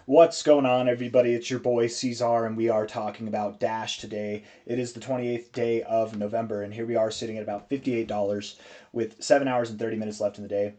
What's going on, everybody? It's your boy C-Zar, and we are talking about Dash today. It is the 28th day of November, and here we are sitting at about $58 with 7 hours and 30 minutes left in the day.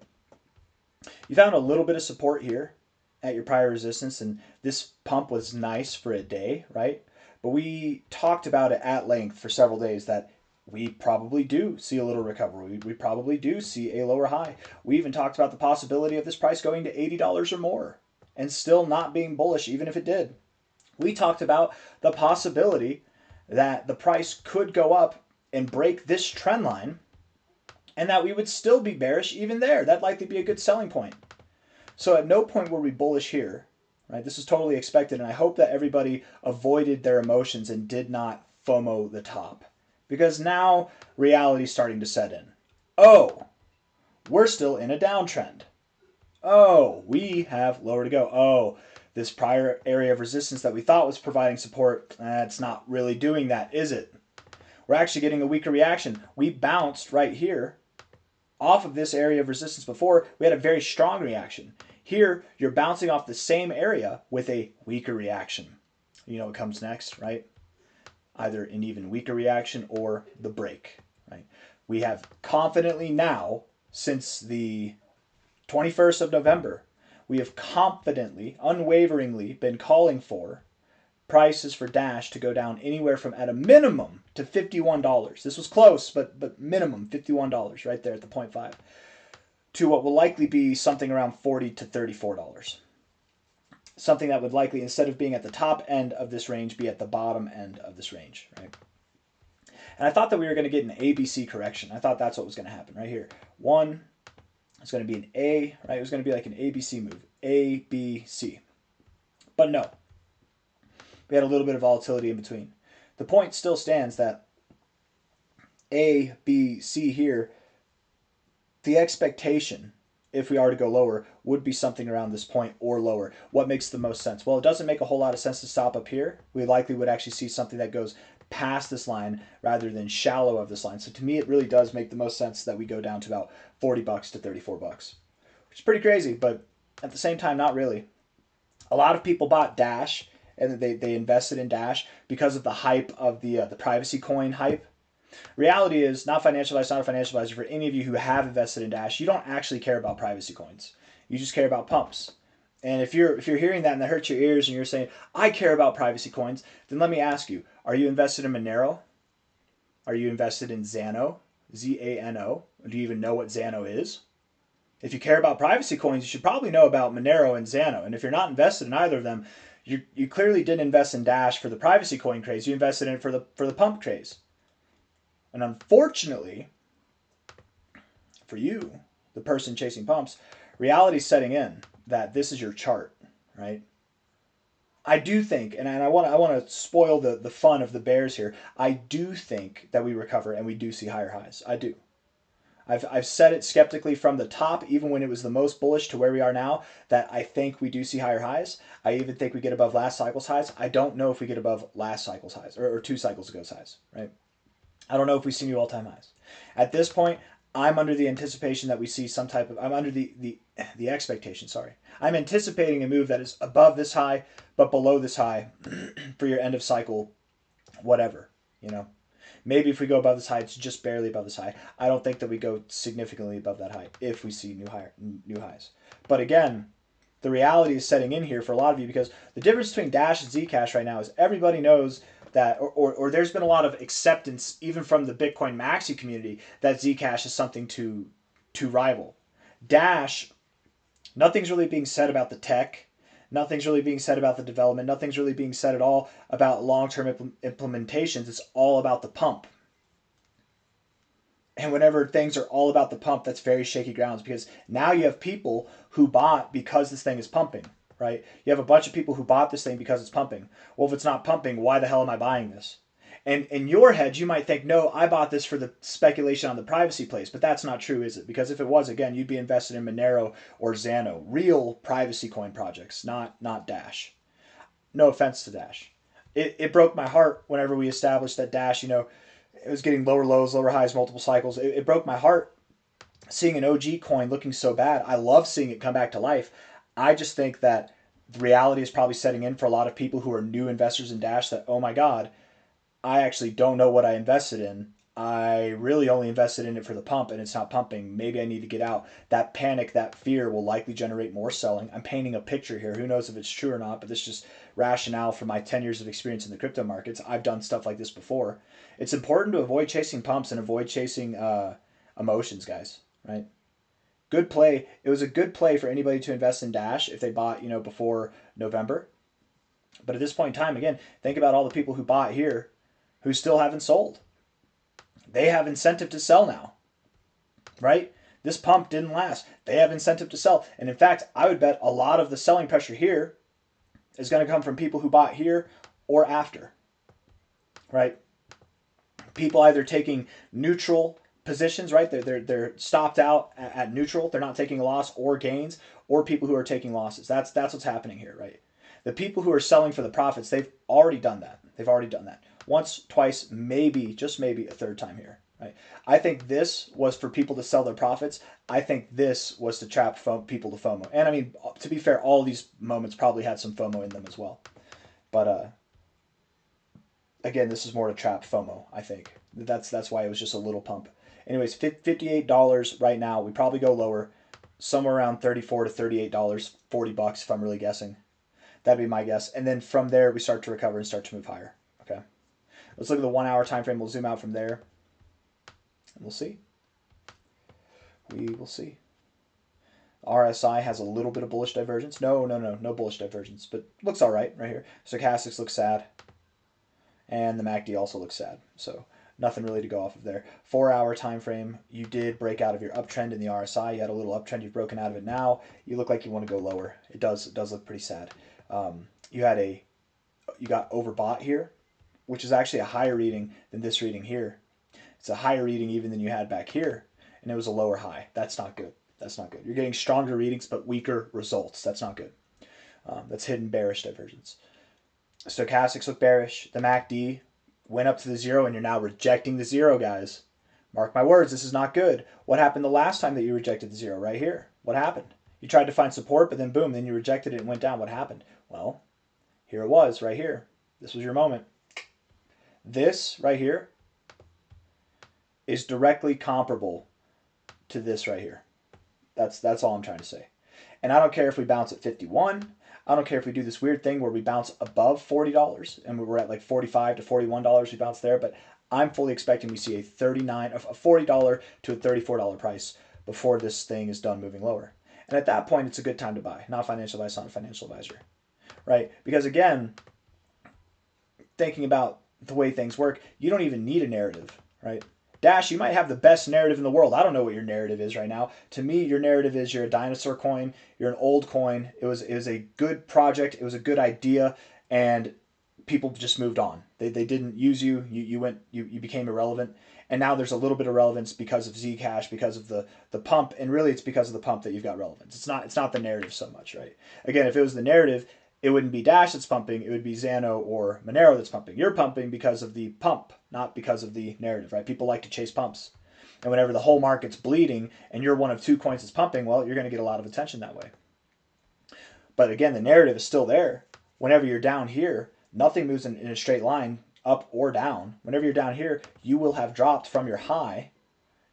You found a little bit of support here at your prior resistance, and this pump was nice for a day, right? But we talked about it at length for several days that we probably do see a little recovery. We probably do see a lower high. We even talked about the possibility of this price going to $80 or more and still not being bullish, even if it did. We talked about the possibility that the price could go up and break this trend line and that we would still be bearish even there. That'd likely be a good selling point. So at no point were we bullish here, right? This is totally expected, and I hope that everybody avoided their emotions and did not FOMO the top, because now reality's starting to set in. Oh, we're still in a downtrend. Oh, we have lower to go. Oh, this prior area of resistance that we thought was providing support, it's not really doing that, is it? We're actually getting a weaker reaction. We bounced right here off of this area of resistance before. We had a very strong reaction. Here, you're bouncing off the same area with a weaker reaction. You know what comes next, right? Either an even weaker reaction or the break, right? We have confidently now, since the 21st of November, we have confidently, unwaveringly been calling for prices for Dash to go down anywhere from at a minimum to $51. This was close, but minimum $51 right there at the 0.5 to what will likely be something around $40 to $34. Something that would likely, instead of being at the top end of this range, be at the bottom end of this range, right? And I thought that we were going to get an ABC correction. I thought that's what was going to happen right here. One, it's going to be an A, right? It was going to be like an ABC move, A, B, C. But no, we had a little bit of volatility in between. The point still stands that A, B, C here, the expectation, if we are to go lower, would be something around this point or lower. What makes the most sense? Well, it doesn't make a whole lot of sense to stop up here. We likely would actually see something that goes past this line rather than shallow of this line. So to me, it really does make the most sense that we go down to about $40 to $34, which is pretty crazy, but at the same time, not really. A lot of people bought Dash and they invested in Dash because of the hype of the privacy coin hype. Reality is, not financial advice, not a financial advisor, for any of you who have invested in Dash, you don't actually care about privacy coins. You just care about pumps. And if you're hearing that and that hurts your ears and you're saying, I care about privacy coins, then let me ask you, are you invested in Monero? Are you invested in Zano? Z-A-N-O? Do you even know what Zano is? If you care about privacy coins, you should probably know about Monero and Zano. And if you're not invested in either of them, you clearly didn't invest in Dash for the privacy coin craze. You invested in it for the pump craze. And unfortunately, for you, the person chasing pumps, reality's setting in that this is your chart, right? I do think, and I want to spoil the fun of the bears here, I do think that we recover and we do see higher highs. I do. I've said it skeptically from the top, even when it was the most bullish, to where we are now, that I think we do see higher highs. I even think we get above last cycle's highs. I don't know if we get above last cycle's highs or 2 cycles ago's highs, right? I don't know if we see new all-time highs. At this point, I'm under the anticipation that we see some type of, I'm under the expectation, sorry. I'm anticipating a move that is above this high, but below this high for your end of cycle, whatever, you know. Maybe if we go above this high, it's just barely above this high. I don't think that we go significantly above that high if we see new highs. But again, the reality is setting in here for a lot of you, because the difference between Dash and Zcash right now is everybody knows that, or there's been a lot of acceptance even from the Bitcoin maxi community that Zcash is something to rival. Dash, nothing's really being said about the tech. Nothing's really being said about the development. Nothing's really being said at all about long-term implementations. It's all about the pump. And whenever things are all about the pump, that's very shaky grounds, because now you have people who bought because this thing is pumping, right? You have a bunch of people who bought this thing because it's pumping. Well, if it's not pumping, why the hell am I buying this? And in your head, you might think, no, I bought this for the speculation on the privacy plays. But that's not true, is it? Because if it was, again, you'd be invested in Monero or Zano, real privacy coin projects, not Dash. No offense to Dash. It broke my heart whenever we established that Dash, you know, it was getting lower lows, lower highs, multiple cycles. It broke my heart seeing an OG coin looking so bad. I love seeing it come back to life. I just think that The reality is probably setting in for a lot of people who are new investors in Dash that, oh my God, I actually don't know what I invested in. I really only invested in it for the pump and it's not pumping. Maybe I need to get out. That panic, that fear will likely generate more selling. I'm painting a picture here. Who knows if it's true or not, but this is just rationale from my 10 years of experience in the crypto markets. I've done stuff like this before. It's important to avoid chasing pumps and avoid chasing emotions, guys, right? Good play. It was a good play for anybody to invest in Dash if they bought, before November. But at this point in time, again, think about all the people who bought here who still haven't sold. They have incentive to sell now, right? This pump didn't last. They have incentive to sell. And in fact, I would bet a lot of the selling pressure here is going to come from people who bought here or after, right? People either taking neutral positions, right? They're stopped out at neutral. They're not taking a loss or gains, or people who are taking losses. That's what's happening here, right? The people who are selling for the profits, they've already done that. They've already done that. Once, twice, maybe, just maybe a third time here, right? I think this was for people to sell their profits. I think this was to trap people to FOMO. And I mean, to be fair, all these moments probably had some FOMO in them as well. But again, this is more to trap FOMO, I think. That's why it was just a little pump. Anyways, $58 right now. We probably go lower, somewhere around $34 to $38, $40 if I'm really guessing. That'd be my guess. And then from there, we start to recover and start to move higher. Okay. Let's look at the 1 hour time frame. We'll zoom out from there. And we'll see. We will see. RSI has a little bit of bullish divergence. No bullish divergence, but looks all right here. Stochastics looks sad. And the MACD also looks sad. So nothing really to go off of there. 4 hour time frame, you did break out of your uptrend in the RSI. You had a little uptrend. You've broken out of it now. You look like you want to go lower. It does look pretty sad. You got overbought here, which is actually a higher reading than this reading here. It's a higher reading even than you had back here, and it was a lower high. That's not good. That's not good. You're getting stronger readings but weaker results. That's not good. That's hidden bearish divergence. Stochastics look bearish. The MACD went up to the zero, and you're now rejecting the zero, guys. Mark my words, this is not good. What happened the last time that you rejected the zero? Right here. What happened? You tried to find support, but then boom, then you rejected it and went down. What happened? Well, here it was, right here. This was your moment. This right here is directly comparable to this right here. That's all I'm trying to say. And I don't care if we bounce at 51. I don't care if we do this weird thing where we bounce above $40 and we're at like $45 to $41. We bounce there, but I'm fully expecting we see a $40 to a $34 price before this thing is done moving lower. And at that point, it's a good time to buy. Not financial advice, not a financial advisor, right? Because again, thinking about the way things work, you don't even need a narrative, right? Dash, you might have the best narrative in the world. I don't know what your narrative is right now. To me, your narrative is you're a dinosaur coin, you're an old coin. It was a good project, it was a good idea, and people just moved on. They didn't use you. You became irrelevant. And now there's a little bit of relevance because of Zcash, because of the pump, and really it's because of the pump that you've got relevance. It's not the narrative so much, right? Again, if it was the narrative, it wouldn't be Dash that's pumping, it would be Xano or Monero that's pumping. You're pumping because of the pump, not because of the narrative, right? People like to chase pumps. And whenever the whole market's bleeding and you're one of two coins that's pumping, well, you're going to get a lot of attention that way. But again, the narrative is still there. Whenever you're down here, nothing moves in a straight line, up or down. Whenever you're down here, you will have dropped from your high.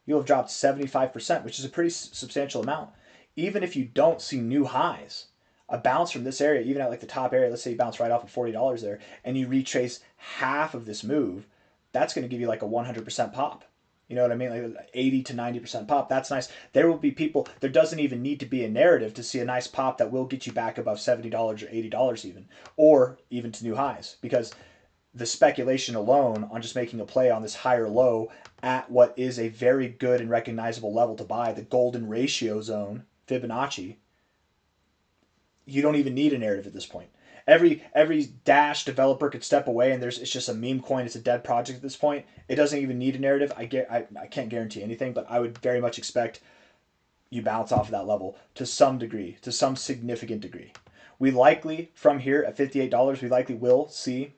You'll have dropped 75%, which is a pretty substantial amount. Even if you don't see new highs, a bounce from this area, even at like the top area, let's say you bounce right off of $40 there, and you retrace half of this move, that's going to give you like a 100% pop. You know what I mean? Like 80 to 90% pop. That's nice. There will be people, there doesn't even need to be a narrative to see a nice pop that will get you back above $70 or $80 even, or even to new highs, because the speculation alone on just making a play on this higher low at what is a very good and recognizable level to buy, the golden ratio zone, Fibonacci, you don't even need a narrative at this point. Every Dash developer could step away and it's just a meme coin. It's a dead project at this point. It doesn't even need a narrative. I can't guarantee anything, but I would very much expect you bounce off of that level to some degree, to some significant degree. We likely, from here at $58, we likely will see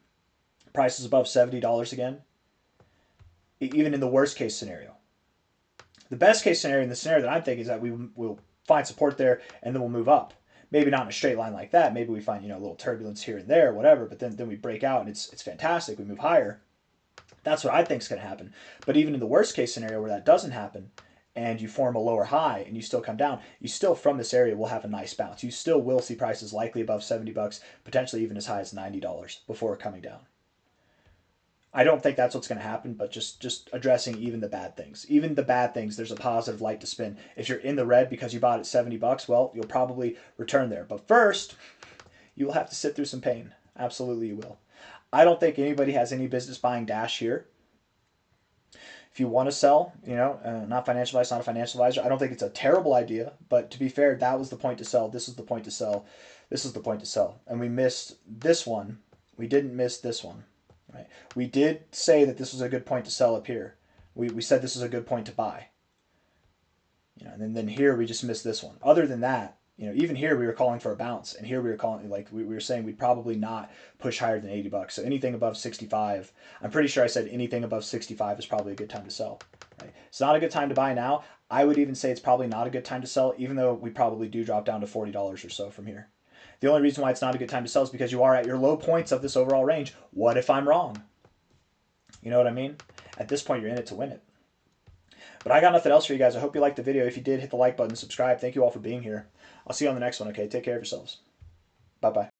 prices above $70 again, even in the worst case scenario. The best case scenario, and the scenario that I'm thinking, is that we will find support there and then we'll move up. Maybe not in a straight line like that. Maybe we find, a little turbulence here and there, whatever, but then we break out and it's fantastic. We move higher. That's what I think is going to happen. But even in the worst case scenario where that doesn't happen and you form a lower high and you still come down, you still from this area will have a nice bounce. You still will see prices likely above $70, potentially even as high as $90 before coming down. I don't think that's what's going to happen, but just addressing even the bad things. Even the bad things, there's a positive light to spin. If you're in the red because you bought at $70, well, you'll probably return there. But first, you will have to sit through some pain. Absolutely you will. I don't think anybody has any business buying Dash here. If you want to sell, not financial advice, not a financial advisor, I don't think it's a terrible idea. But to be fair, that was the point to sell. This is the point to sell. This is the point to sell. And we missed this one. We didn't miss this one. Right? We did say that this was a good point to sell up here. We said this was a good point to buy. And then here we just missed this one. Other than that, even here we were calling for a bounce, and here we were calling we were saying we'd probably not push higher than $80. So anything above 65, I'm pretty sure I said anything above 65 is probably a good time to sell. Right? It's not a good time to buy now. I would even say it's probably not a good time to sell, even though we probably do drop down to $40 or so from here. The only reason why it's not a good time to sell is because you are at your low points of this overall range. What if I'm wrong? You know what I mean? At this point, you're in it to win it. But I got nothing else for you guys. I hope you liked the video. If you did, hit the like button, subscribe. Thank you all for being here. I'll see you on the next one, okay? Take care of yourselves. Bye-bye.